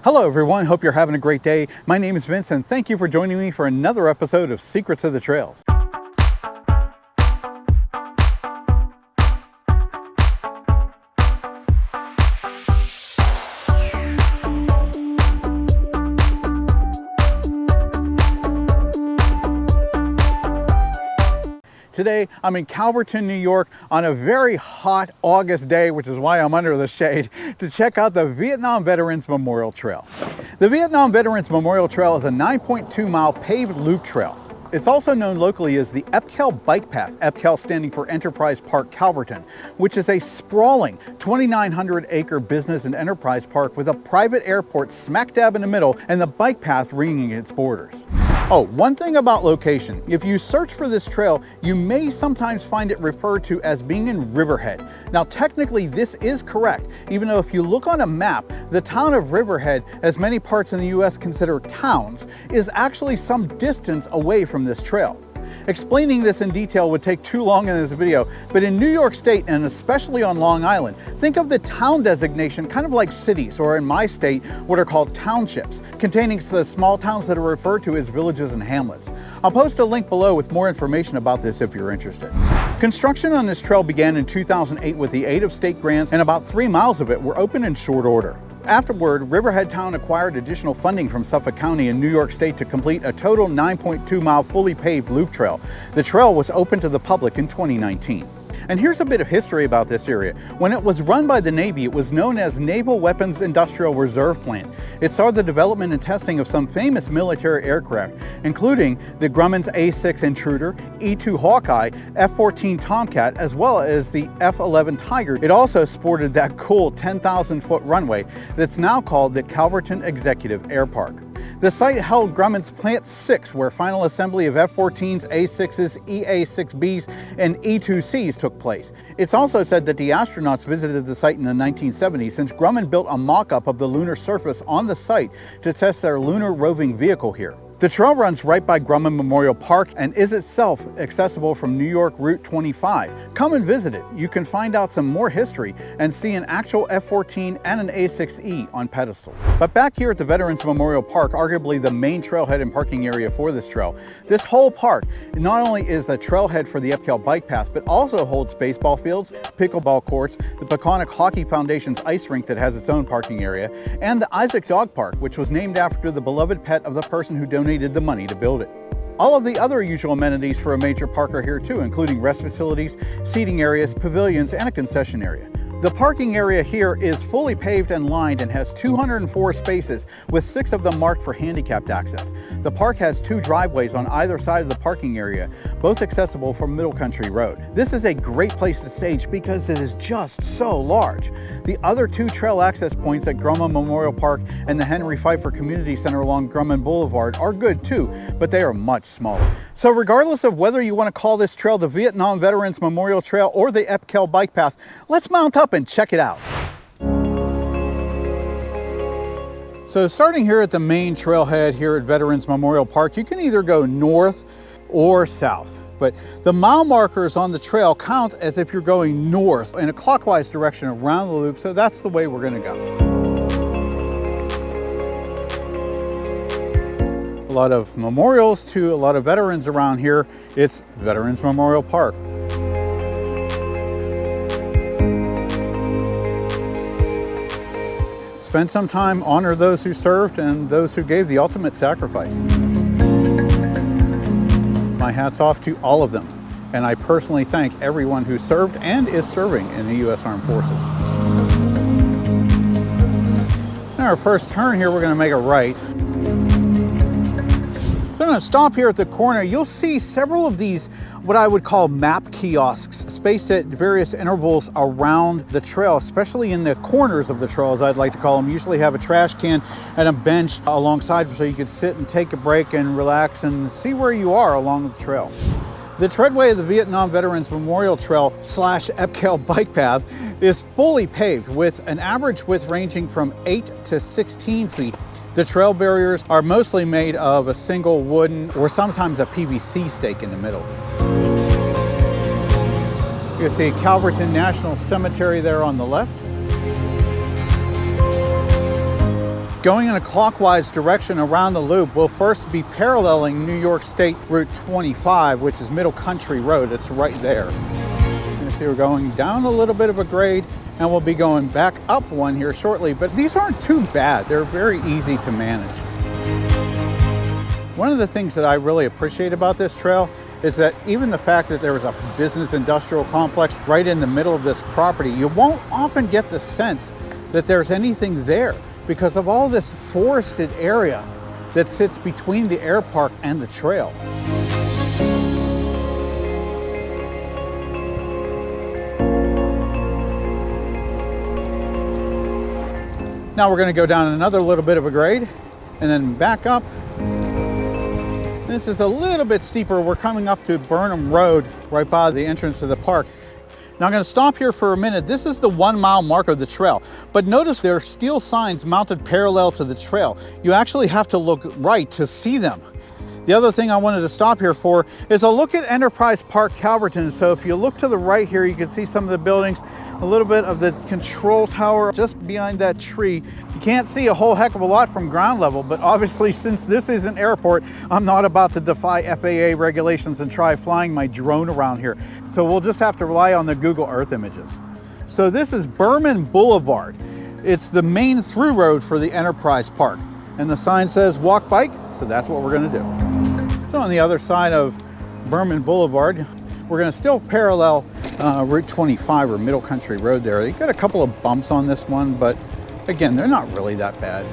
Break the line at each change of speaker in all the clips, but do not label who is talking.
Hello everyone, hope you're having a great day. My name is Vince and thank you for joining me for another episode of Secrets of the Trails. Today, I'm in Calverton, New York on a very hot August day, which is why I'm under the shade, to check out the Vietnam Veterans Memorial Trail. The Vietnam Veterans Memorial Trail is a 9.2 mile paved loop trail. It's also known locally as the EPCAL bike path, EPCAL standing for Enterprise Park Calverton, which is a sprawling 2,900 acre business and enterprise park with a private airport smack dab in the middle and the bike path ringing its borders. Oh, one thing about location. If you search for this trail, you may sometimes find it referred to as being in Riverhead. Now, technically, this is correct, even though if you look on a map, the town of Riverhead, as many parts in the US consider towns, is actually some distance away from this trail. Explaining this in detail would take too long in this video, but in New York State, and especially on Long Island, think of the town designation kind of like cities, or in my state, what are called townships, containing the small towns that are referred to as villages and hamlets. I'll post a link below with more information about this if you're interested. Construction on this trail began in 2008 with the aid of state grants, and about 3 miles of it were opened in short order. Afterward, Riverhead Town acquired additional funding from Suffolk County and New York State to complete a total 9.2 mile fully paved loop trail. The trail was open to the public in 2019. And here's a bit of history about this area. When it was run by the Navy, it was known as Naval Weapons Industrial Reserve Plant. It saw the development and testing of some famous military aircraft, including the Grumman's A-6 Intruder, E-2 Hawkeye, F-14 Tomcat, as well as the F-11 Tiger. It also sported that cool 10,000-foot runway that's now called the Calverton Executive Airpark. The site held Grumman's Plant 6, where final assembly of F-14s, A-6s, EA-6Bs, and E-2Cs took place. It's also said that the astronauts visited the site in the 1970s, since Grumman built a mock-up of the lunar surface on the site to test their lunar roving vehicle here. The trail runs right by Grumman Memorial Park and is itself accessible from New York Route 25. Come and visit it. You can find out some more history and see an actual F-14 and an A-6E on pedestals. But back here at the Veterans Memorial Park, arguably the main trailhead and parking area for this trail, this whole park not only is the trailhead for the EPCAL bike path, but also holds baseball fields, pickleball courts, the Peconic Hockey Foundation's ice rink that has its own parking area, and the Isaac Dog Park, which was named after the beloved pet of the person who donated the money to build it. All of the other usual amenities for a major park are here too, including rest facilities, seating areas, pavilions, and a concession area. The parking area here is fully paved and lined and has 204 spaces, with 6 of them marked for handicapped access. The park has 2 driveways on either side of the parking area, both accessible from Middle Country Road. This is a great place to stage because it is just so large. The other 2 trail access points at Grumman Memorial Park and the Henry Pfeiffer Community Center along Grumman Boulevard are good too, but they are much smaller. So regardless of whether you want to call this trail the Vietnam Veterans Memorial Trail or the EPCAL bike path, let's mount up and check it out. So starting here at the main trailhead here at Veterans Memorial Park, you can either go north or south. But the mile markers on the trail count as if you're going north in a clockwise direction around the loop, so that's the way we're going to go. A lot of memorials to a lot of veterans around here. It's Veterans Memorial Park. Spend some time, honor those who served and those who gave the ultimate sacrifice. My hat's off to all of them, and I personally thank everyone who served and is serving in the U.S. Armed Forces. In our first turn here, we're going to make a right. So I'm going to stop here at the corner. You'll see several of these, what I would call map kiosks, spaced at various intervals around the trail, especially in the corners of the trail, as I'd like to call them. Usually have a trash can and a bench alongside so you can sit and take a break and relax and see where you are along the trail. The treadway of the Vietnam Veterans Memorial Trail / EPCAL bike path is fully paved with an average width ranging from 8 to 16 feet. The trail barriers are mostly made of a single wooden or sometimes a PVC stake in the middle. You can see Calverton National Cemetery there on the left. Going in a clockwise direction around the loop, we'll first be paralleling New York State Route 25, which is Middle Country Road. It's right there. You can see we're going down a little bit of a grade, and we'll be going back up one here shortly, but these aren't too bad. They're very easy to manage. One of the things that I really appreciate about this trail is that even the fact that there was a business industrial complex right in the middle of this property, you won't often get the sense that there's anything there because of all this forested area that sits between the Airpark and the trail. Now we're going to go down another little bit of a grade and then back up. This is a little bit steeper. We're coming up to Burnham Road right by the entrance of the park. Now I'm going to stop here for a minute. This is the 1 mile mark of the trail, but notice there are steel signs mounted parallel to the trail. You actually have to look right to see them. The other thing I wanted to stop here for is a look at Enterprise Park Calverton. So if you look to the right here, you can see some of the buildings, a little bit of the control tower just behind that tree. You can't see a whole heck of a lot from ground level, but obviously since this is an airport, I'm not about to defy FAA regulations and try flying my drone around here. So we'll just have to rely on the Google Earth images. So this is Berman Boulevard. It's the main through road for the Enterprise Park. And the sign says walk bike, so that's what we're gonna do. So on the other side of Berman Boulevard, we're gonna still parallel Route 25 or Middle Country Road there. You got a couple of bumps on this one, but again, they're not really that bad.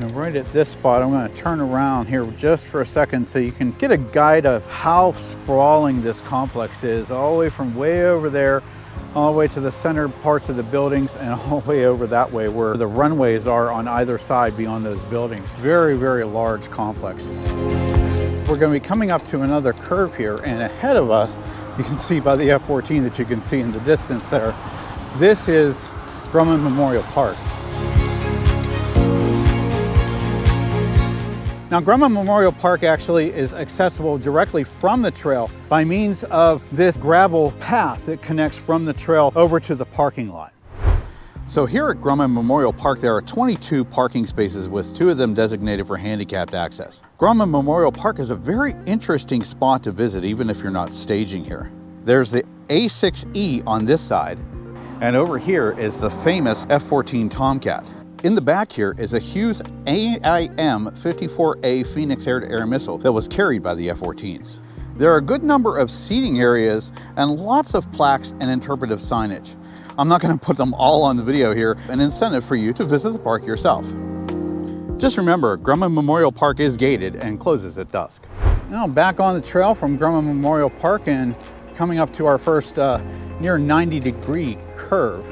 And right at this spot, I'm gonna turn around here just for a second so you can get a guide of how sprawling this complex is, all the way from way over there, all the way to the center parts of the buildings and all the way over that way where the runways are on either side beyond those buildings. Very, very large complex. We're going to be coming up to another curve here, and ahead of us, you can see by the F-14 that you can see in the distance there, this is Grumman Memorial Park. Now, Grumman Memorial Park actually is accessible directly from the trail by means of this gravel path that connects from the trail over to the parking lot. So here at Grumman Memorial Park, there are 22 parking spaces with 2 of them designated for handicapped access. Grumman Memorial Park is a very interesting spot to visit, even if you're not staging here. There's the A6E on this side, and over here is the famous F-14 Tomcat. In the back here is a Hughes AIM-54A Phoenix air-to-air missile that was carried by the F-14s. There are a good number of seating areas and lots of plaques and interpretive signage. I'm not going to put them all on the video here, an incentive for you to visit the park yourself. Just remember, Grumman Memorial Park is gated and closes at dusk. Now back on the trail from Grumman Memorial Park and coming up to our first near 90-degree curve.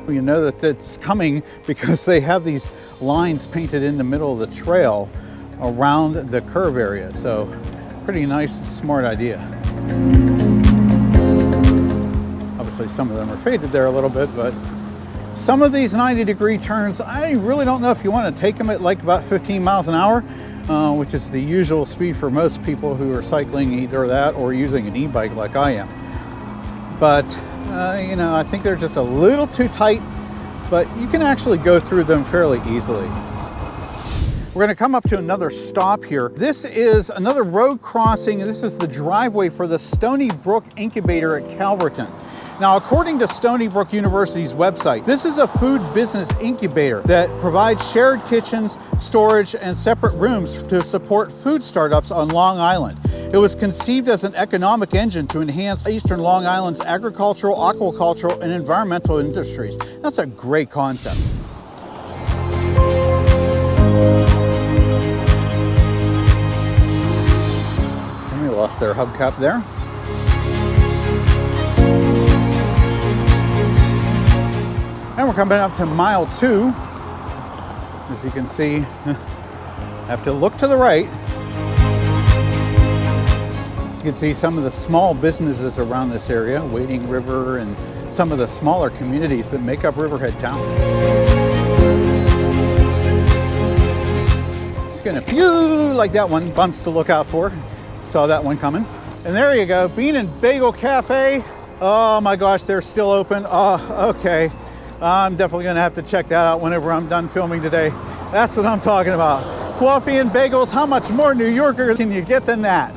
You know that it's coming because they have these lines painted in the middle of the trail around the curve area. So pretty nice, smart idea. Obviously some of them are faded there a little bit, but some of these 90-degree turns, I really don't know if you want to take them at like about 15 miles an hour, which is the usual speed for most people who are cycling either that or using an e-bike like I am. But you know, I think they're just a little too tight, but you can actually go through them fairly easily. We're going to come up to another stop here. This is another road crossing. This is the driveway for the Stony Brook Incubator at Calverton. Now, according to Stony Brook University's website, this is a food business incubator that provides shared kitchens, storage, and separate rooms to support food startups on Long Island. It was conceived as an economic engine to enhance Eastern Long Island's agricultural, aquacultural, and environmental industries. That's a great concept. Somebody lost their hubcap there. And we're coming up to mile 2. As you can see, have to look to the right. You can see some of the small businesses around this area, Wading River and some of the smaller communities that make up Riverhead town. It's gonna pew like that one, bumps to look out for. Saw that one coming. And there you go, Bean and Bagel Cafe. Oh my gosh, they're still open. Oh, okay. I'm definitely gonna have to check that out whenever I'm done filming today. That's what I'm talking about. Coffee and bagels, how much more New Yorker can you get than that?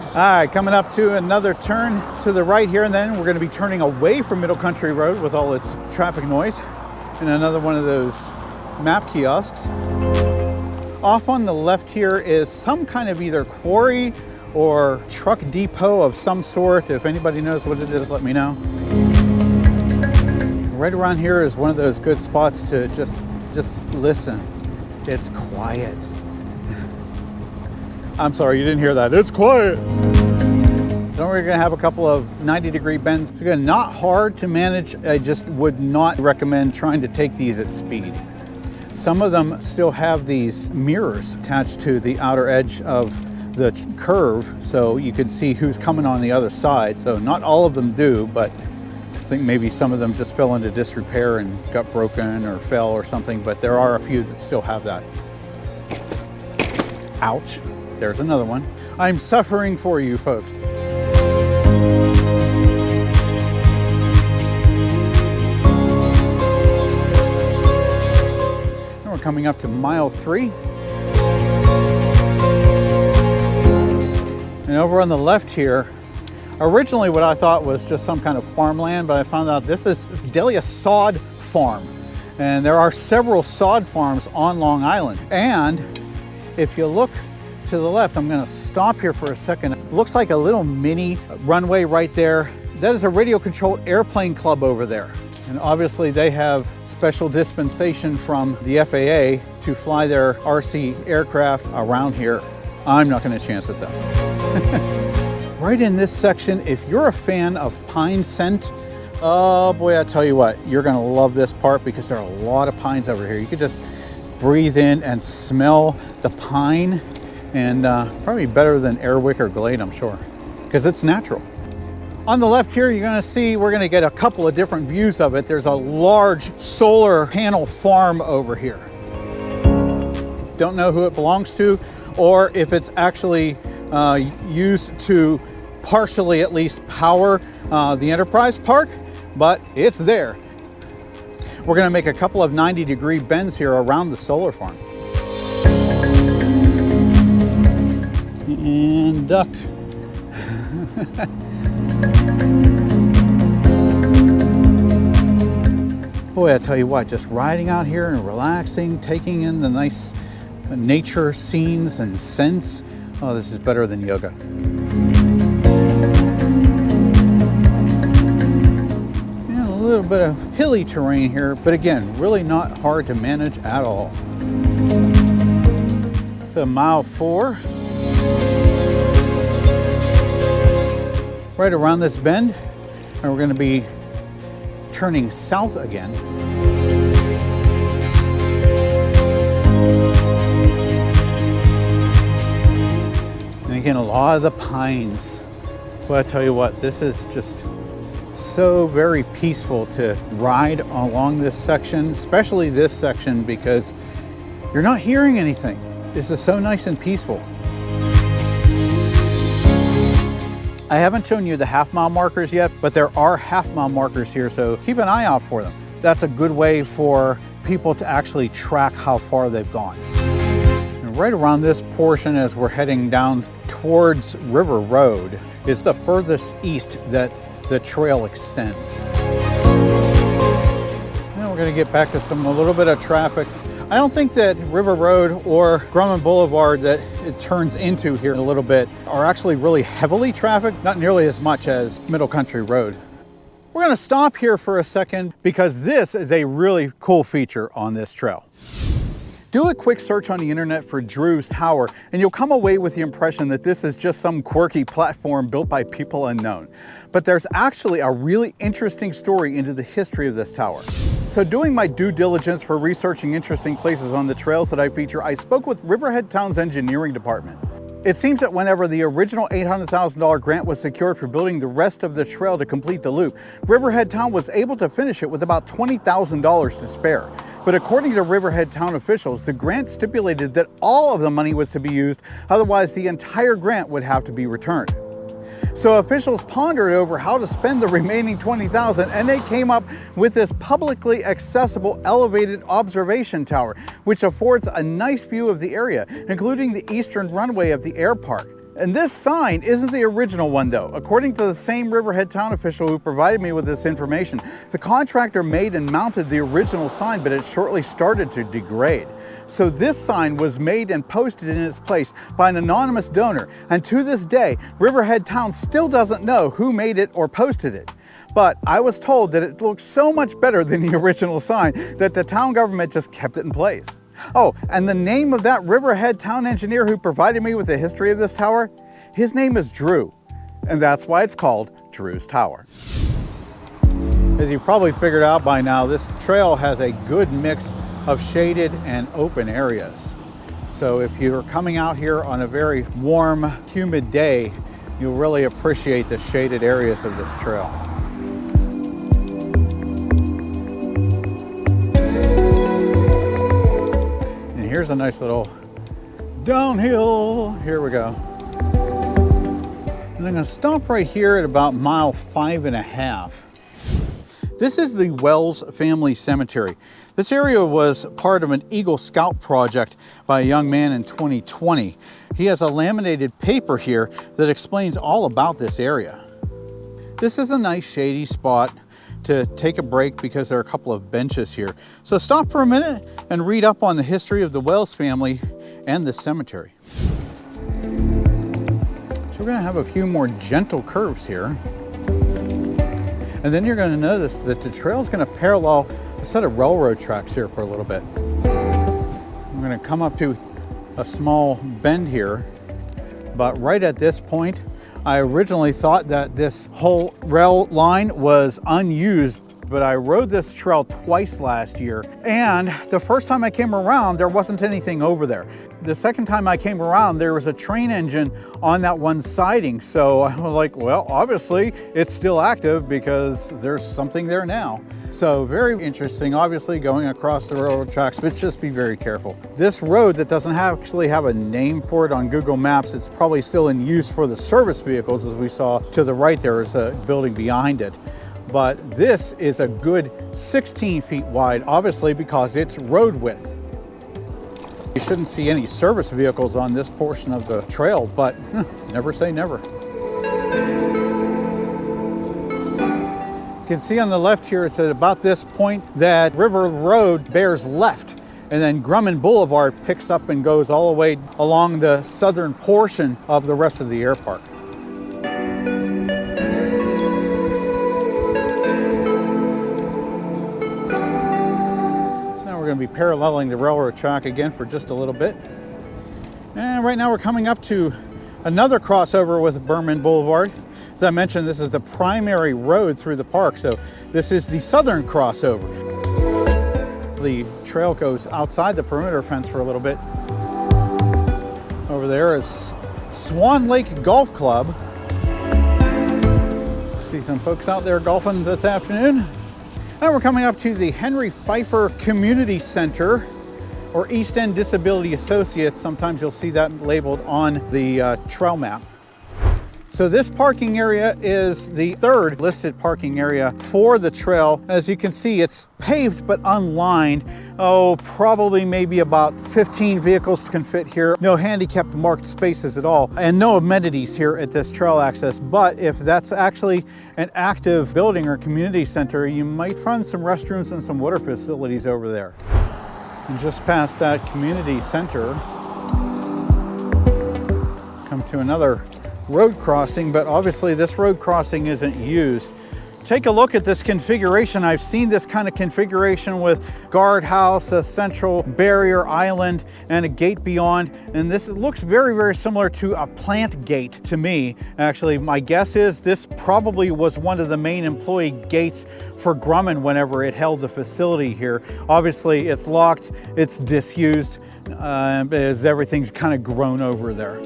All right, coming up to another turn to the right here, and then we're gonna be turning away from Middle Country Road with all its traffic noise, and another one of those map kiosks. Off on the left here is some kind of either quarry or truck depot of some sort. If anybody knows what it is, let me know. Right around here is one of those good spots to just listen. It's quiet. I'm sorry, you didn't hear that. It's quiet. So we're gonna have a couple of 90-degree bends. It's again, not hard to manage. I just would not recommend trying to take these at speed. Some of them still have these mirrors attached to the outer edge of the curve, so you can see who's coming on the other side. So not all of them do, but I think maybe some of them just fell into disrepair and got broken or fell or something, but there are a few that still have that. Ouch. There's another one. I'm suffering for you folks. And we're coming up to mile 3. And over on the left here, originally what I thought was just some kind of farmland, but I found out this is Delia Sod Farm. And there are several sod farms on Long Island. And if you look to the left, I'm going to stop here for a second. It looks like a little mini runway right there. That is a radio-controlled airplane club over there. And obviously they have special dispensation from the FAA to fly their RC aircraft around here. I'm not going to chance it though. Right in this section, if you're a fan of pine scent, oh boy, I tell you what, you're going to love this part because there are a lot of pines over here. You could just breathe in and smell the pine. And probably better than Airwick or Glade, I'm sure, because it's natural. On the left here, you're gonna see, we're gonna get a couple of different views of it. There's a large solar panel farm over here. Don't know who it belongs to, or if it's actually used to partially at least power the Enterprise Park, but it's there. We're gonna make a couple of 90-degree bends here around the solar farm. And duck. Boy, I tell you what, just riding out here and relaxing, taking in the nice nature scenes and scents. Oh, this is better than yoga. And a little bit of hilly terrain here, but again, really not hard to manage at all. So mile 4. Right around this bend, and we're going to be turning south again. And again, a lot of the pines. Well, I tell you what, this is just so very peaceful to ride along this section, especially this section, because you're not hearing anything. This is so nice and peaceful. I haven't shown you the half-mile markers yet, but there are half-mile markers here, so keep an eye out for them. That's a good way for people to actually track how far they've gone. And right around this portion, as we're heading down towards River Road, is the furthest east that the trail extends. Now we're going to get back to a little bit of traffic. I don't think that River Road or Grumman Boulevard that it turns into here in a little bit are actually really heavily trafficked, not nearly as much as Middle Country Road. We're going to stop here for a second because this is a really cool feature on this trail. Do a quick search on the internet for Drew's Tower and you'll come away with the impression that this is just some quirky platform built by people unknown. But there's actually a really interesting story into the history of this tower. So doing my due diligence for researching interesting places on the trails that I feature, I spoke with Riverhead Town's engineering department. It seems that whenever the original $800,000 grant was secured for building the rest of the trail to complete the loop, Riverhead Town was able to finish it with about $20,000 to spare. But according to Riverhead Town officials, the grant stipulated that all of the money was to be used, otherwise the entire grant would have to be returned. So officials pondered over how to spend the remaining $20,000, and they came up with this publicly accessible elevated observation tower, which affords a nice view of the area, including the eastern runway of the Airpark. And this sign isn't the original one though. According to the same Riverhead town official who provided me with this information, the contractor made and mounted the original sign, but it shortly started to degrade. So this sign was made and posted in its place by an anonymous donor, and to this day, Riverhead town still doesn't know who made it or posted it. But I was told that it looks so much better than the original sign that the town government just kept it in place. Oh, and the name of that Riverhead town engineer who provided me with the history of this tower, his name is Drew, and that's why it's called Drew's Tower. As you probably figured out by now, this trail has a good mix of shaded and open areas. So if you're coming out here on a very warm, humid day, you'll really appreciate the shaded areas of this trail. Here's a nice little downhill. Here we go. And I'm going to stop right here at about mile 5.5. This is the Wells Family Cemetery. This area was part of an Eagle Scout project by a young man in 2020. He has a laminated paper here that explains all about this area. This is a nice shady spot to take a break because there are a couple of benches here. So stop for a minute and read up on the history of the Wells family and the cemetery. So we're going to have a few more gentle curves here. And then you're going to notice that the trail is going to parallel a set of railroad tracks here for a little bit. We're going to come up to a small bend here, but right at this point, I originally thought that this whole rail line was unused, but I rode this trail twice last year, and the first time I came around, there wasn't anything over there. The second time I came around, there was a train engine on that one siding, so I was like, well, obviously it's still active because there's something there now. So very interesting, obviously going across the railroad tracks, but just be very careful. This road that doesn't actually have a name for it on Google Maps, it's probably still in use for the service vehicles, as we saw to the right there is a building behind it. But this is a good 16 feet wide, obviously because it's road width. You shouldn't see any service vehicles on this portion of the trail, but never say never. You can see on the left here, it's at about this point that River Road bears left, and then Grumman Boulevard picks up and goes all the way along the southern portion of the rest of the Airpark. So now we're going to be paralleling the railroad track again for just a little bit. And right now we're coming up to another crossover with Grumman Boulevard. As I mentioned, this is the primary road through the park, so this is the southern crossover. The trail goes outside the perimeter fence for a little bit. Over there is Swan Lake Golf Club. See some folks out there golfing this afternoon. Now we're coming up to the Henry Pfeiffer Community Center, or East End Disability Associates. Sometimes you'll see that labeled on the trail map. So this parking area is the third listed parking area for the trail. As you can see, it's paved but unlined. Oh, probably maybe about 15 vehicles can fit here. No handicapped marked spaces at all, and no amenities here at this trail access. But if that's actually an active building or community center, you might find some restrooms and some water facilities over there. And just past that community center, come to another road crossing, but obviously this road crossing isn't used. Take a look at this configuration. I've seen this kind of configuration with guardhouse, a central barrier island, and a gate beyond. And this looks very, very similar to a plant gate to me. Actually, my guess is this probably was one of the main employee gates for Grumman whenever it held the facility here. Obviously, it's locked, it's disused, as everything's kind of grown over there.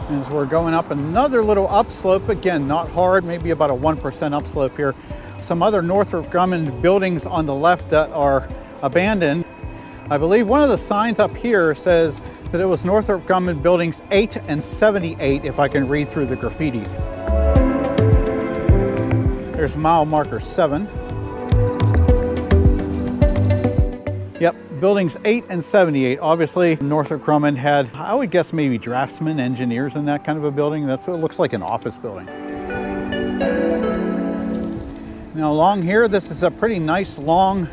As we're going up another little upslope, again, not hard, maybe about a 1% upslope here. Some other Northrop Grumman buildings on the left that are abandoned. I believe one of the signs up here says that it was Northrop Grumman buildings 8 and 78 if I can read through the graffiti. There's mile marker 7. Yep, buildings 8 and 78. Obviously, Northrop Grumman had, I would guess, maybe draftsmen, engineers in that kind of a building. That's what it looks like, an office building. Now along here, this is a pretty nice, long,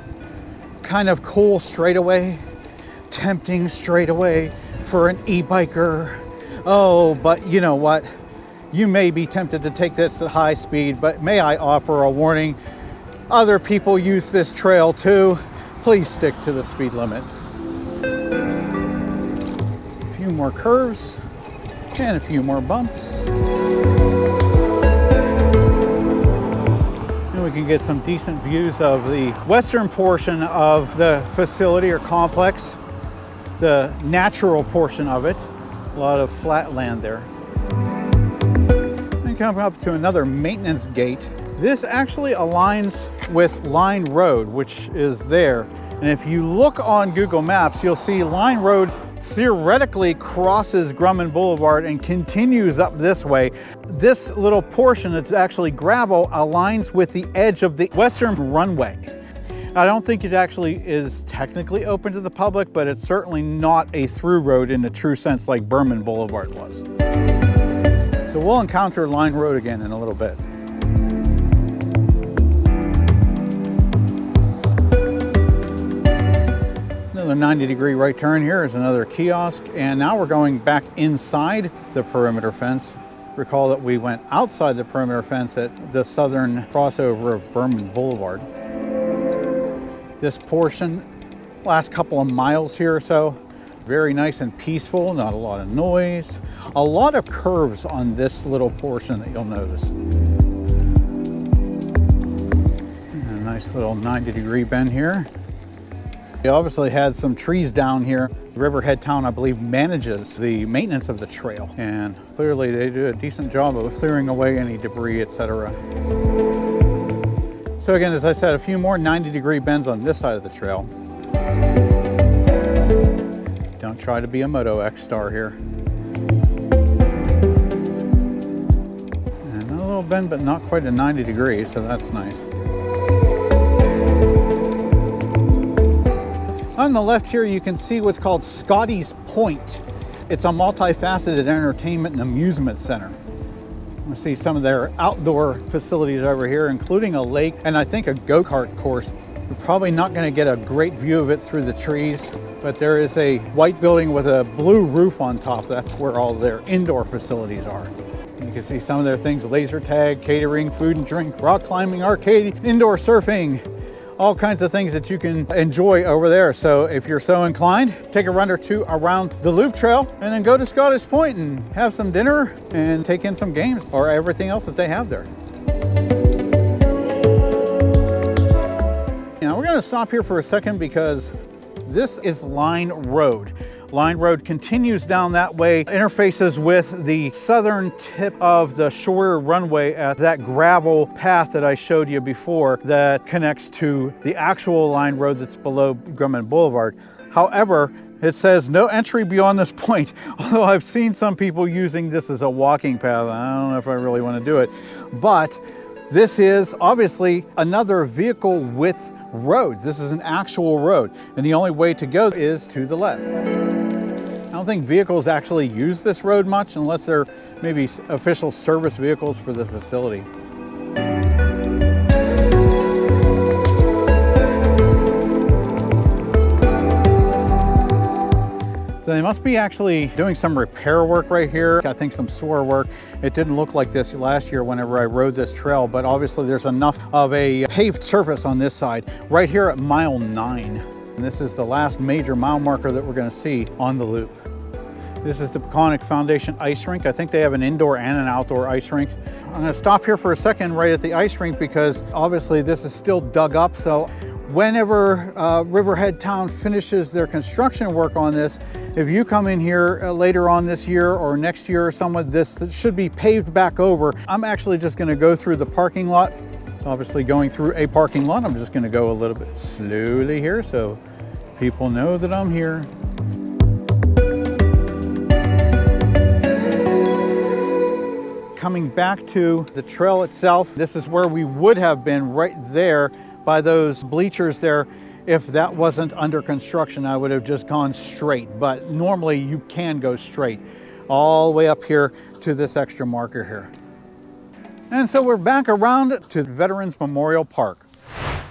kind of cool straightaway, tempting straightaway for an e-biker. Oh, but you know what? You may be tempted to take this at high speed, but may I offer a warning? Other people use this trail too. Please stick to the speed limit. A few more curves and a few more bumps. And we can get some decent views of the western portion of the facility or complex, the natural portion of it. A lot of flat land there. And come up to another maintenance gate. This actually aligns with Line Road, which is there. And if you look on Google Maps, you'll see Line Road theoretically crosses Grumman Boulevard and continues up this way. This little portion that's actually gravel aligns with the edge of the western runway. I don't think it actually is technically open to the public, but it's certainly not a through road in the true sense like Berman Boulevard was. So we'll encounter Line Road again in a little bit. Another 90-degree right turn here is another kiosk, and now we're going back inside the perimeter fence. Recall that we went outside the perimeter fence at the southern crossover of Berman Boulevard. This portion, last couple of miles here or so, very nice and peaceful, not a lot of noise. A lot of curves on this little portion that you'll notice. And a nice little 90-degree bend here. We obviously had some trees down here. The Riverhead town, I believe, manages the maintenance of the trail, and clearly they do a decent job of clearing away any debris, etc. So again, as I said, a few more 90-degree bends on this side of the trail. Don't try to be a Moto X star here. And a little bend, but not quite a 90 degrees, so that's nice. On the left here, you can see what's called Scotty's Point. It's a multifaceted entertainment and amusement center. You see some of their outdoor facilities over here, including a lake and I think a go-kart course. You're probably not going to get a great view of it through the trees, but there is a white building with a blue roof on top. That's where all their indoor facilities are. You can see some of their things: laser tag, catering, food and drink, rock climbing, arcade, indoor surfing, all kinds of things that you can enjoy over there. So if you're so inclined, take a run or two around the loop trail and then go to Scotty's Point and have some dinner and take in some games or everything else that they have there. Now we're going to stop here for a second because this is Line Road. Line Road continues down that way, interfaces with the southern tip of the shorter runway at that gravel path that I showed you before that connects to the actual Line Road that's below Grumman Boulevard. However, it says no entry beyond this point, although I've seen some people using this as a walking path. I don't know if I really want to do it, but this is obviously another vehicle width road. This is an actual road, and the only way to go is to the left. I don't think vehicles actually use this road much unless they're maybe official service vehicles for the facility. So they must be actually doing some repair work right here. I think some sewer work. It didn't look like this last year whenever I rode this trail, but obviously there's enough of a paved surface on this side right here at mile 9. And this is the last major mile marker that we're going to see on the loop. This is the Peconic Foundation ice rink. I think they have an indoor and an outdoor ice rink. I'm going to stop here for a second right at the ice rink because obviously this is still dug up. So whenever Riverhead Town finishes their construction work on this, if you come in here later on this year or next year or somewhere, this should be paved back over. I'm actually just going to go through the parking lot. It's obviously going through a parking lot. I'm just going to go a little bit slowly here so people know that I'm here. coming back to the trail itself. This is where we would have been, right there by those bleachers there. If that wasn't under construction, I would have just gone straight, but normally you can go straight all the way up here to this extra marker here. And so we're back around to Veterans Memorial Park.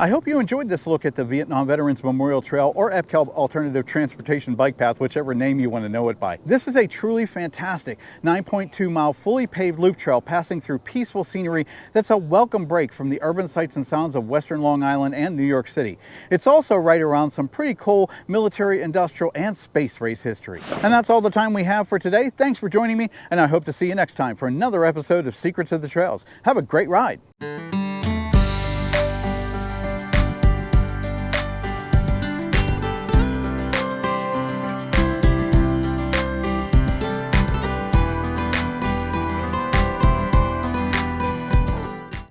I hope you enjoyed this look at the Vietnam Veterans Memorial Trail, or EPCAL Alternative Transportation Bike Path, whichever name you want to know it by. This is a truly fantastic 9.2 mile fully paved loop trail passing through peaceful scenery that's a welcome break from the urban sights and sounds of Western Long Island and New York City. It's also right around some pretty cool military, industrial, and space race history. And that's all the time we have for today. Thanks for joining me, and I hope to see you next time for another episode of Secrets of the Trails. Have a great ride.